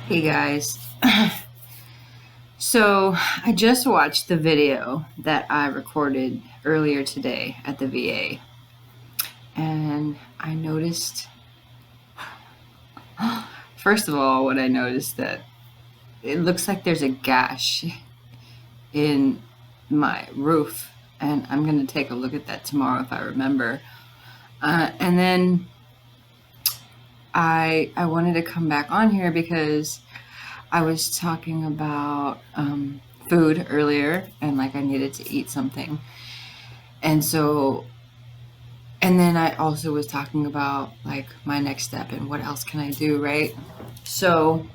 Hey guys. So I just watched the video that I recorded earlier today at the VA, and I noticed, first of all, what I noticed that it looks like there's a gash in my roof, and I'm gonna take a look at that tomorrow if I remember. And then I wanted to come back on here because I was talking about food earlier, and like I needed to eat something. And so, and then I also was talking about like my next step and what else can I do, right? So,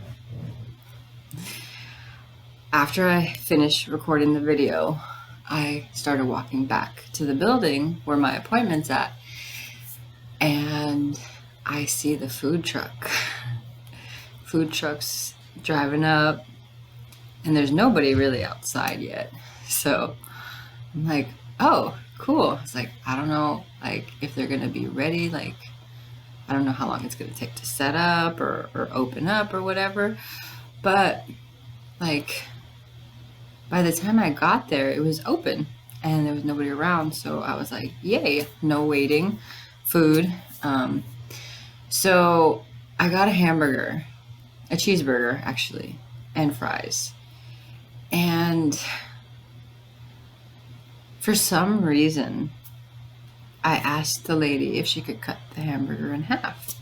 after I finished recording the video, I started walking back to the building where my appointment's at, and I see the food truck. Food trucks driving up, and there's nobody really outside yet. So I'm like, oh, cool. It's like, I don't know, like if they're gonna be ready, like I don't know how long it's gonna take to set up or open up or whatever. But like by the time I got there, it was open and there was nobody around. So I was like, yay, no waiting, food. So I got a hamburger, a cheeseburger actually, and fries. And for some reason, I asked the lady if she could cut the hamburger in half.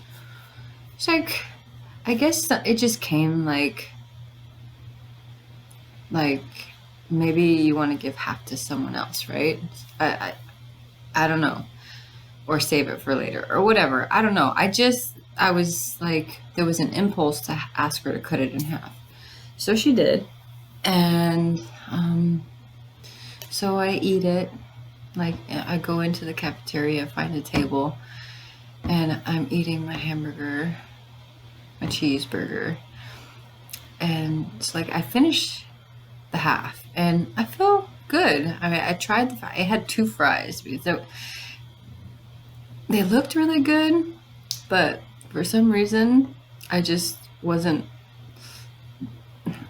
She's like, I guess it just came like maybe you want to give half to someone else, right? I don't know, or save it for later or whatever. I don't know. I was like there was an impulse to ask her to cut it in half, so she did, and so I eat it. Like I go into the cafeteria, find a table, and I'm eating my hamburger, my cheeseburger, and it's like I finished the half, and I feel good. I mean, I tried I had two fries because they looked really good, but for some reason, I just wasn't.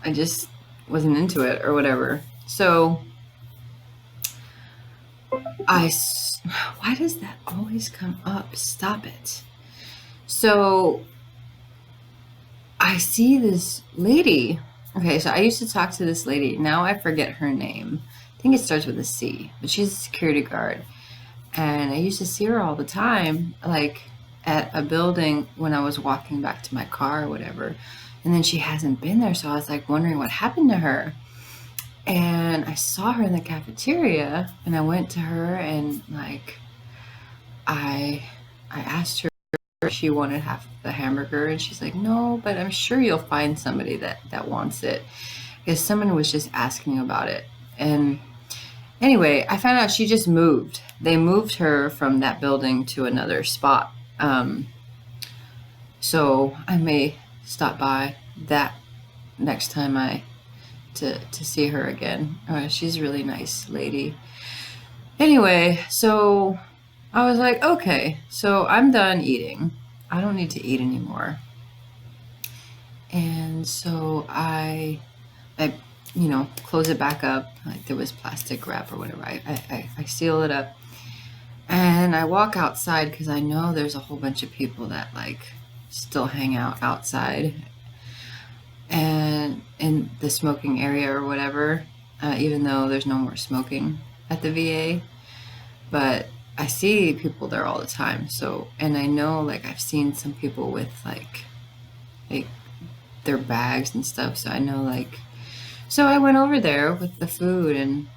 I just wasn't into it or whatever. So I. Why does that always come up? Stop it. So I see this lady. Okay, so I used to talk to this lady. Now I forget her name. I think it starts with a C, but she's a security guard. And I used to see her all the time, like at a building when I was walking back to my car or whatever. And then she hasn't been there, so I was like wondering what happened to her. And I saw her in the cafeteria, and I went to her and like I I asked her if she wanted half the hamburger, and she's like, "No, but I'm sure you'll find somebody that wants it." Because someone was just asking about it. And anyway, I found out she just moved. They moved her from that building to another spot. So I may stop by that next time to see her again. She's a really nice lady. Anyway, so I was like, okay, so I'm done eating. I don't need to eat anymore. And so I close it back up. Like there was plastic wrap or whatever. I seal it up, and I walk outside because I know there's a whole bunch of people that like still hang out outside and in the smoking area or whatever, even though there's no more smoking at the VA. But I see people there all the time. So, and I know like I've seen some people with like their bags and stuff. So I know like, so I went over there with the food, and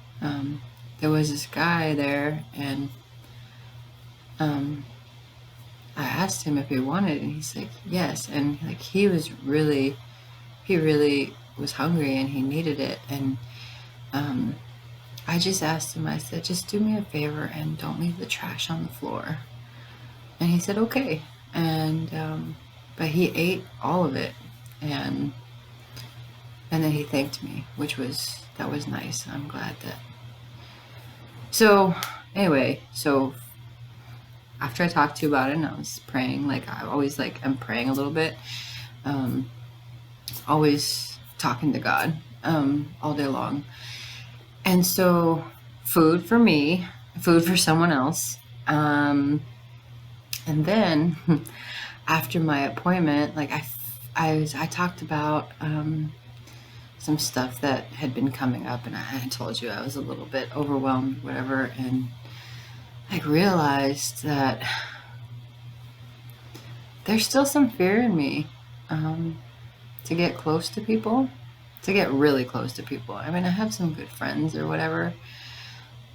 there was this guy there, and um, I asked him if he wanted, and he's like, yes. And like he really was hungry and he needed it. And um, I just asked him, I said, just do me a favor and don't leave the trash on the floor. And he said, okay. And, but he ate all of it. And then he thanked me, that was nice. I'm glad that. So anyway, so after I talked to you about it and I was praying, like I always like, I'm praying a little bit. always talking to God all day long. And so, food for me, food for someone else. And then after my appointment, like I talked about some stuff that had been coming up, and I told you I was a little bit overwhelmed, whatever, and I realized that there's still some fear in me to get close to people, to get really close to people. I mean, I have some good friends or whatever,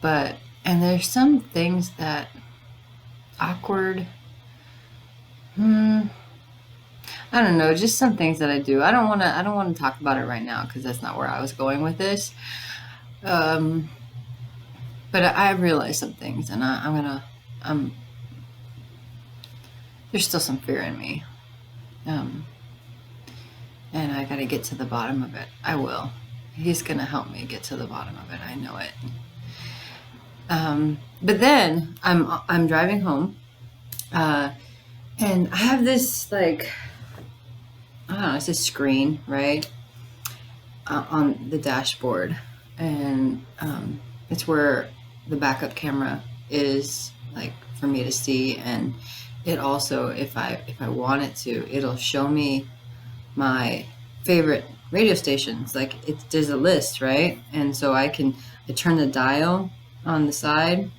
and there's some things that awkward. I don't know, just some things that I do. I don't want to talk about it right now because that's not where I was going with this. Um, but I realized some things, and there's still some fear in me. Um, and I got to get to the bottom of it. I will. He's going to help me get to the bottom of it. I know it. But then I'm driving home, and I have this, like, I don't know, it's a screen, right, on the dashboard, and it's where the backup camera is, like, for me to see, and it also, if I want it to, it'll show me my favorite radio stations. Like, there's a list, right, and so I turn the dial on the side,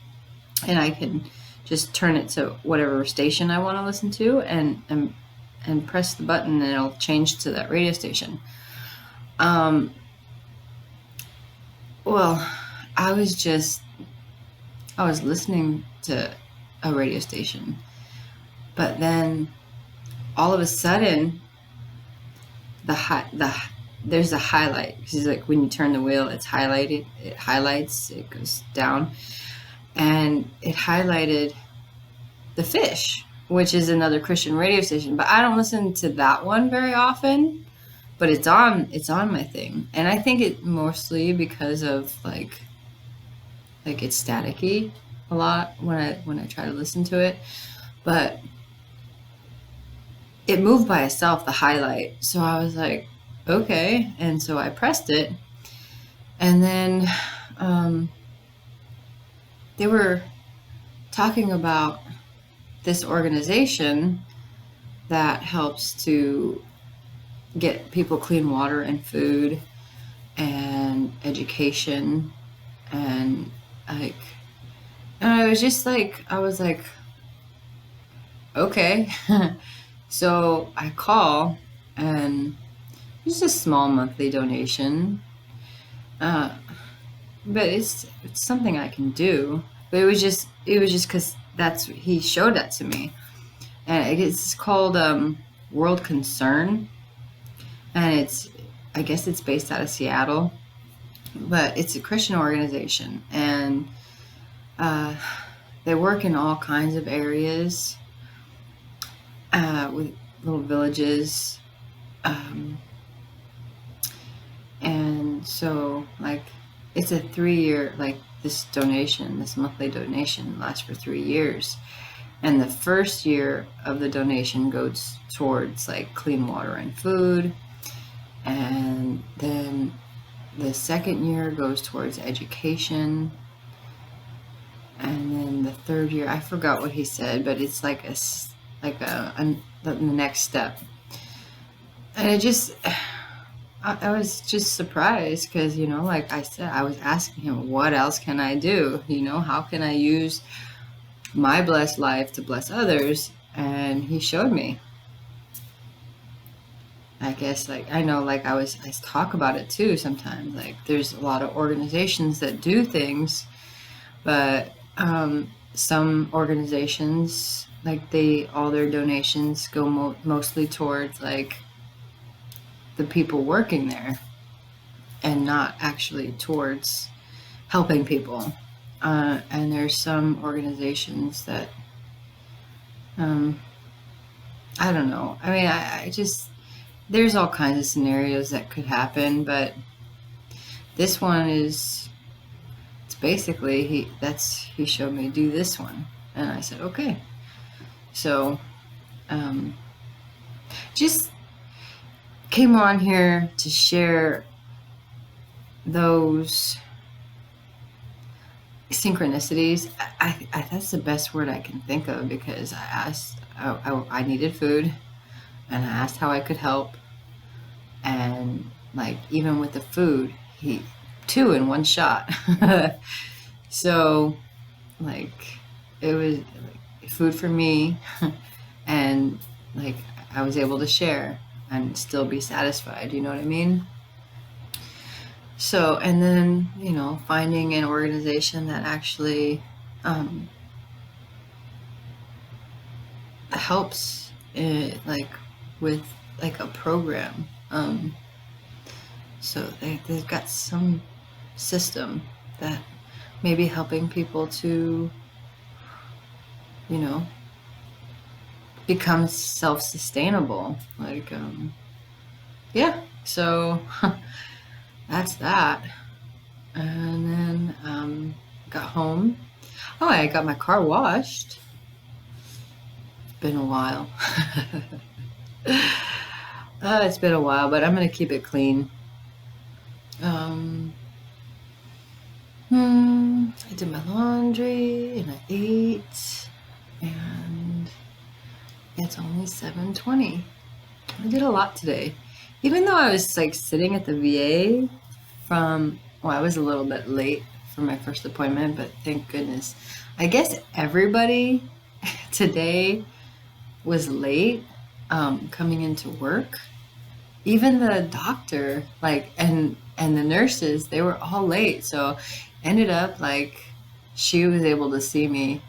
and I can just turn it to whatever station I want to listen to, and press the button, and it'll change to that radio station. Well, I was listening to a radio station, but then all of a sudden, there's a highlight, because like when you turn the wheel, it's highlighted. It highlights. It goes down, and it highlighted The Fish, which is another Christian radio station. But I don't listen to that one very often. But it's on my thing, and I think it mostly because of like it's staticky a lot when I try to listen to it. But it moved by itself, the highlight. So I was like, okay. And so I pressed it. And then they were talking about this organization that helps to get people clean water and food and education. And I was like, okay. So I call, and it's a small monthly donation, but it's something I can do. But it was just because he showed that to me, and it's called World Concern, and I guess it's based out of Seattle, but it's a Christian organization, and they work in all kinds of areas. With little villages, and so like it's a 3-year, like this monthly donation lasts for 3 years, and the first year of the donation goes towards like clean water and food, and then the second year goes towards education, and then the third year, I forgot what he said, but it's like the next step. And I was just surprised, because like I said, I was asking him, what else can I do? How can I use my blessed life to bless others? And he showed me. I guess, like, I know, like I talk about it too sometimes, like there's a lot of organizations that do things, but some organizations, like all their donations go mostly towards like the people working there, and not actually towards helping people. And there's some organizations that I don't know. I mean, I just, there's all kinds of scenarios that could happen, but this one it's basically he showed me do this one, and I said okay. So just came on here to share those synchronicities. That's the best word I can think of, because I asked, I needed food, and I asked how I could help. And like, even with the food, he 2 in 1 shot. So like, it was like food for me, and like, I was able to share and still be satisfied, you know what I mean? So, and then, you know, finding an organization that actually helps it, like with like a program. So they've got some system that may be helping people to, you know, become self-sustainable. Like, yeah, so that's that. And then got home. Oh, I got my car washed. It's been a while. It's been a while, but I'm gonna keep it clean. I did my laundry and I ate, and it's only 7:20. I did a lot today. Even though I was like sitting at the VA I was a little bit late for my first appointment, but thank goodness. I guess everybody today was late coming into work. Even the doctor, like, and the nurses, they were all late. So ended up like she was able to see me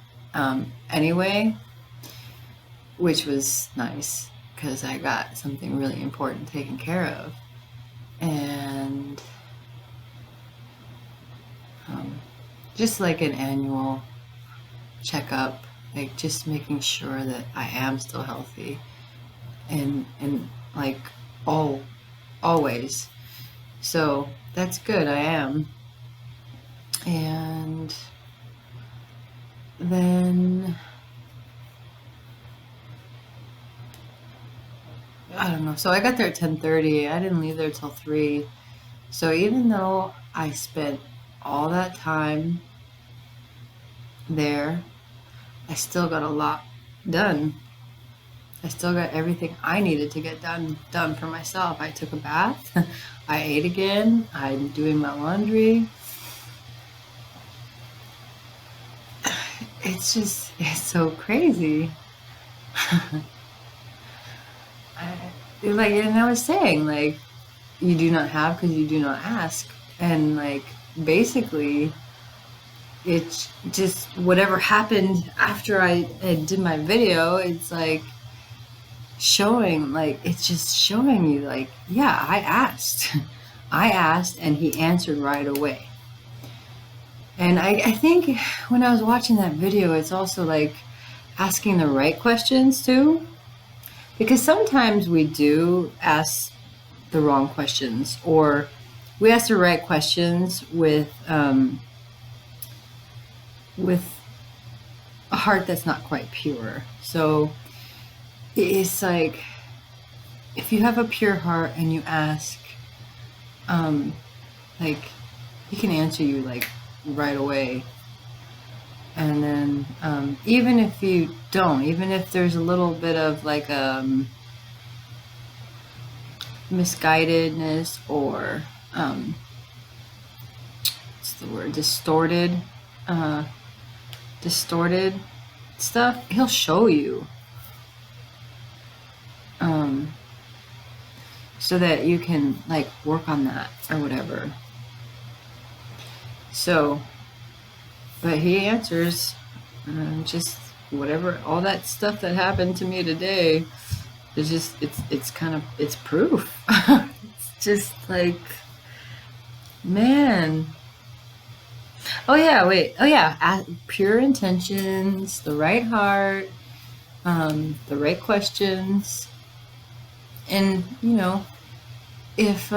anyway, which was nice, because I got something really important taken care of. And just like an annual checkup, like just making sure that I am still healthy, and like always. So that's good, I am. And then I don't know. So I got there at 10:30. I didn't leave there till 3. So even though I spent all that time there, I still got a lot done. I still got everything I needed to get done for myself. I took a bath. I ate again. I'm doing my laundry. It's so crazy. And I was saying, like, you do not have because you do not ask. And like, basically, it's just whatever happened after I did my video, it's like showing, like, it's just showing you, like, yeah, I asked. I asked, and he answered right away. And I think when I was watching that video, it's also like asking the right questions too. Because sometimes we do ask the wrong questions, or we ask the right questions with a heart that's not quite pure. So it's like, if you have a pure heart and you ask, like, he can answer you like right away. And then even if you don't, even if there's a little bit of like misguidedness, or what's the word, distorted stuff, he'll show you, so that you can like work on that or whatever. So, but he answers, just whatever, all that stuff that happened to me today. It's just, it's kind of, it's proof. It's just like, man. Oh yeah, wait. Oh yeah, pure intentions, the right heart, the right questions. And, you know, if,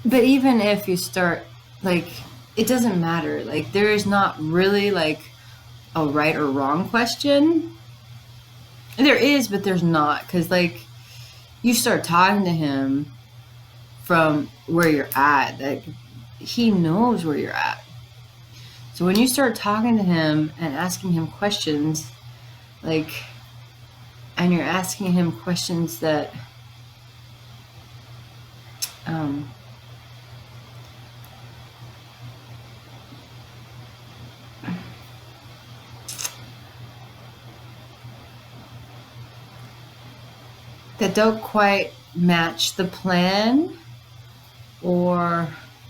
but even if you start, like, it doesn't matter. Like, there is not really like a right or wrong question. There is, but there's not. Because, like, you start talking to him from where you're at, like he knows where you're at. So when you start talking to him and asking him questions, like, and you're asking him questions that that don't quite match the plan or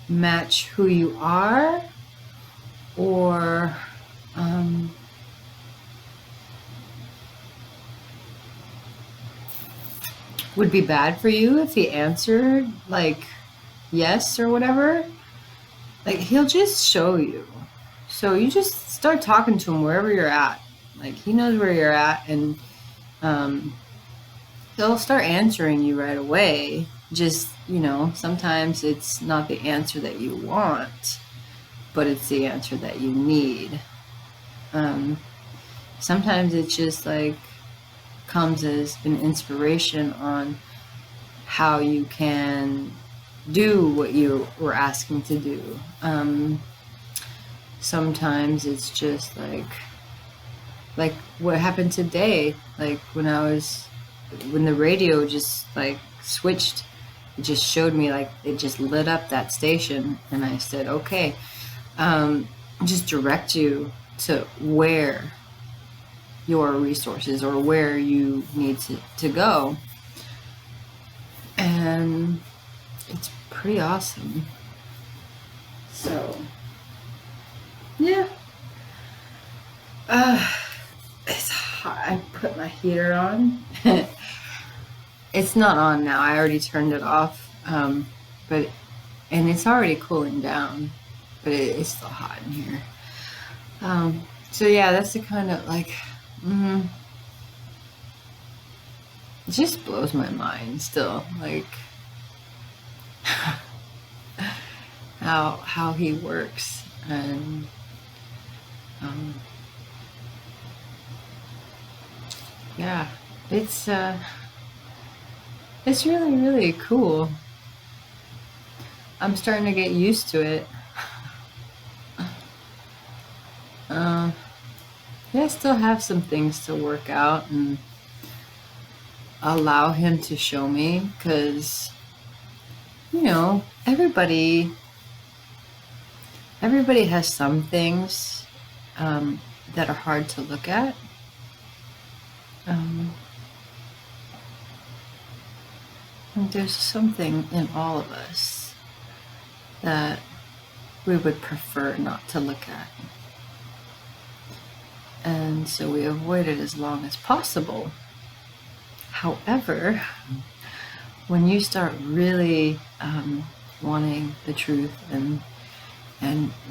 match who you are, or would be bad for you if he answered like yes or whatever, like he'll just show you. So you just start talking to him wherever you're at. Like he knows where you're at, and he'll start answering you right away. Just, sometimes it's not the answer that you want, but it's the answer that you need. Sometimes it just like comes as an inspiration on how you can do what you were asking to do. Sometimes it's just like what happened today, like when the radio just like switched, it just showed me, like it just lit up that station, and I said, okay, just direct you to where your resources or where you need to go. And it's pretty awesome. So yeah, it's hot. I put my heater on. It's not on now, I already turned it off, and it's already cooling down, but it's still hot in here. So yeah, that's the kind of like it just blows my mind still, like how he works. And yeah, it's really, really cool. I'm starting to get used to it. Yeah, I still have some things to work out and allow him to show me, because everybody has some things that are hard to look at. And there's something in all of us that we would prefer not to look at. And so we avoid it as long as possible. However, when you start really wanting the truth and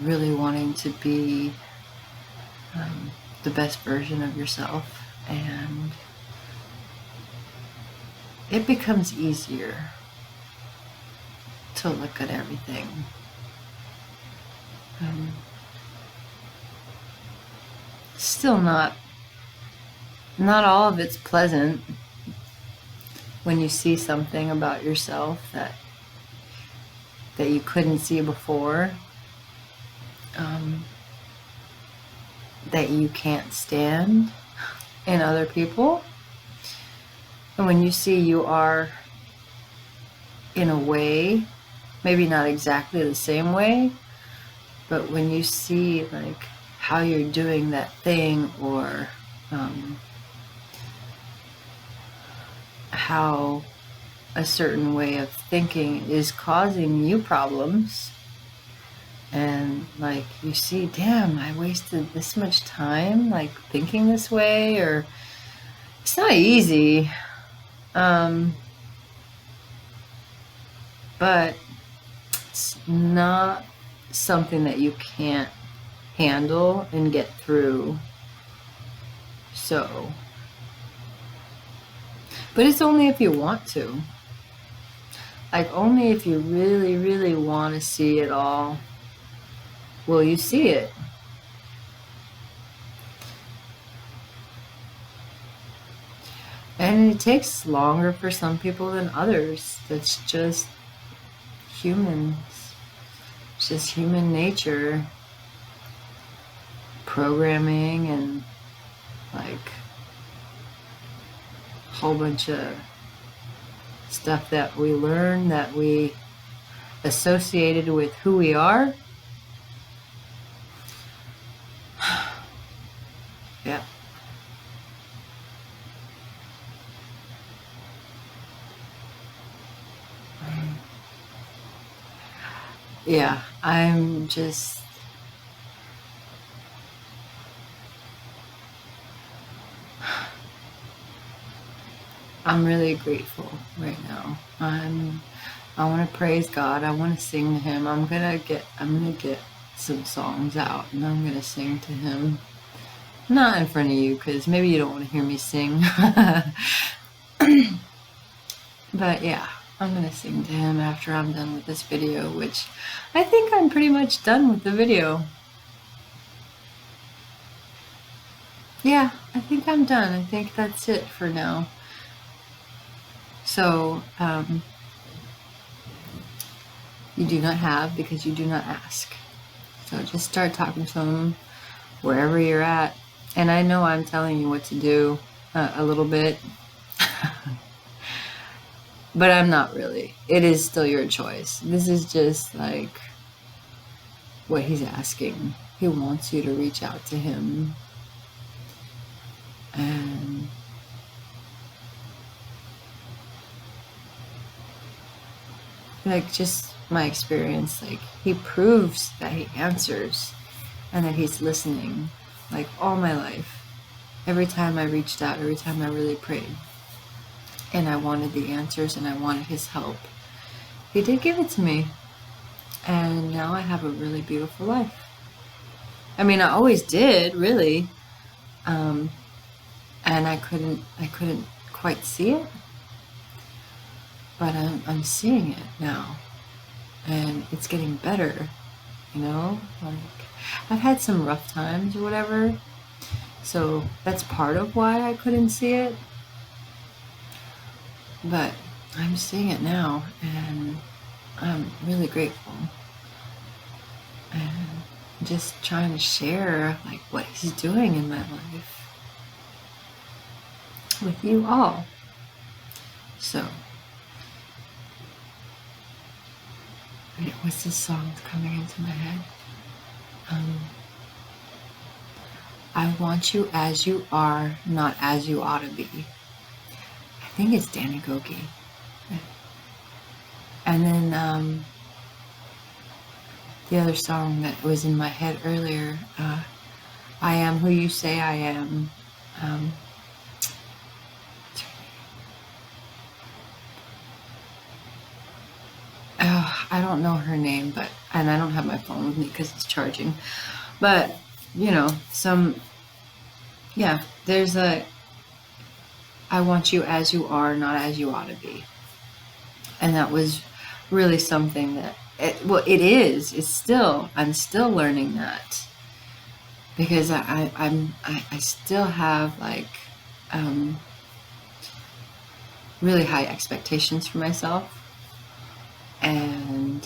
really wanting to be the best version of yourself, and it becomes easier to look at everything. Still not all of it's pleasant when you see something about yourself that you couldn't see before, that you can't stand in other people. And when you see you are, in a way, maybe not exactly the same way, but when you see like how you're doing that thing, or how a certain way of thinking is causing you problems, and like you see, damn, I wasted this much time like thinking this way, or it's not easy, but it's not something that you can't handle and get through. So, but it's only if you want to. Like, only if you really, really want to see it all will you see it. And it takes longer for some people than others. That's just humans. It's just human nature. Programming and like a whole bunch of stuff that we learn that we associated with who we are. Yeah. Yeah, I'm really grateful right now. I want to praise God. I want to sing to him. I'm going to get some songs out and I'm going to sing to him. Not in front of you cuz maybe you don't want to hear me sing. But yeah, I'm going to sing to him after I'm done with this video, which I think I'm pretty much done with the video. Yeah, I think I'm done. I think that's it for now. So, you do not have because you do not ask. So just start talking to him wherever you're at. And I know I'm telling you what to do a little bit, but I'm not really. It is still your choice. This is just like what he's asking. He wants you to reach out to him. And like just my experience, like he proves that he answers and that he's listening, like all my life. Every time I reached out, every time I really prayed and I wanted the answers and I wanted his help, he did give it to me. And now I have a really beautiful life. I mean, I always did, really. And I couldn't quite see it, but I'm seeing it now, and it's getting better, you know? Like, I've had some rough times or whatever, so that's part of why I couldn't see it, but I'm seeing it now, and I'm really grateful, and just trying to share, like, what he's doing in my life with you all. So, what's this song coming into my head? I want you as you are, not as you ought to be. I think it's Danny Goki. And then the other song that was in my head earlier, I am who you say I am. I don't know her name, and I don't have my phone with me because it's charging. But, you know, there's I want you as you are, not as you ought to be. And that was really something that, I'm still learning that. Because I still have, like, really high expectations for myself. And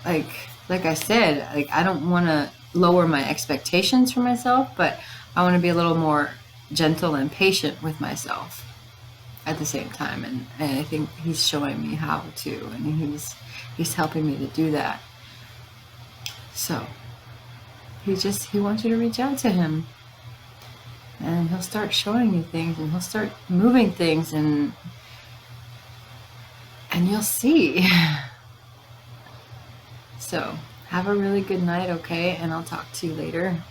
like I said, like I don't want to lower my expectations for myself, but I want to be a little more gentle and patient with myself at the same time. And I think he's showing me how to, and he's helping me to do that. So he wants you to reach out to him, and he'll start showing you things, and he'll start moving things, and you'll see. So have a really good night, okay? And I'll talk to you later.